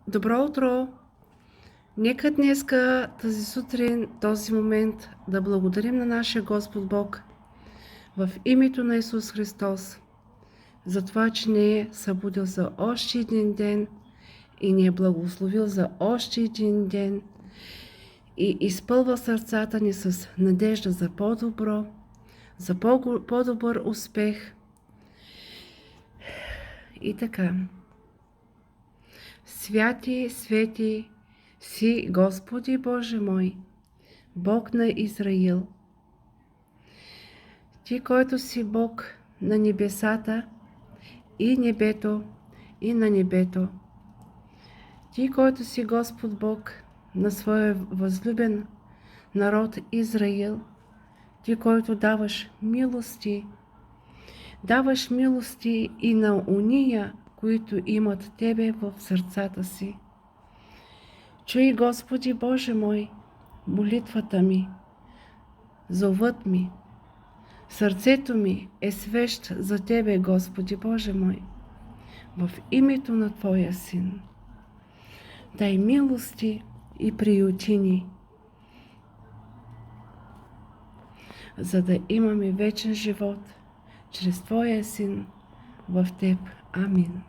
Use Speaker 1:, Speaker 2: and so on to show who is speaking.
Speaker 1: Добро утро! Нека днеска, тази сутрин, този момент да благодарим на нашия Господ Бог в името на Исус Христос за това, че ни е събудил за още един ден и ни е благословил за още един ден и изпълва сърцата ни с надежда за по-добро, за по-добър успех. И така. Святи, свети си, Господи Боже мой, Бог на Израил. Ти, който си Бог на небесата и небето и на небето. Ти, който си Господ Бог на своя възлюбен народ Израил. Ти, който даваш милости и на уния, които имат Тебе в сърцата си. Чуй, Господи Боже мой, молитвата ми, зовът ми. Сърцето ми е свещ за Тебе, Господи Боже мой, в името на Твоя Син. Дай милости и приюти ни, за да имаме вечен живот чрез Твоя Син в Теб. Амин.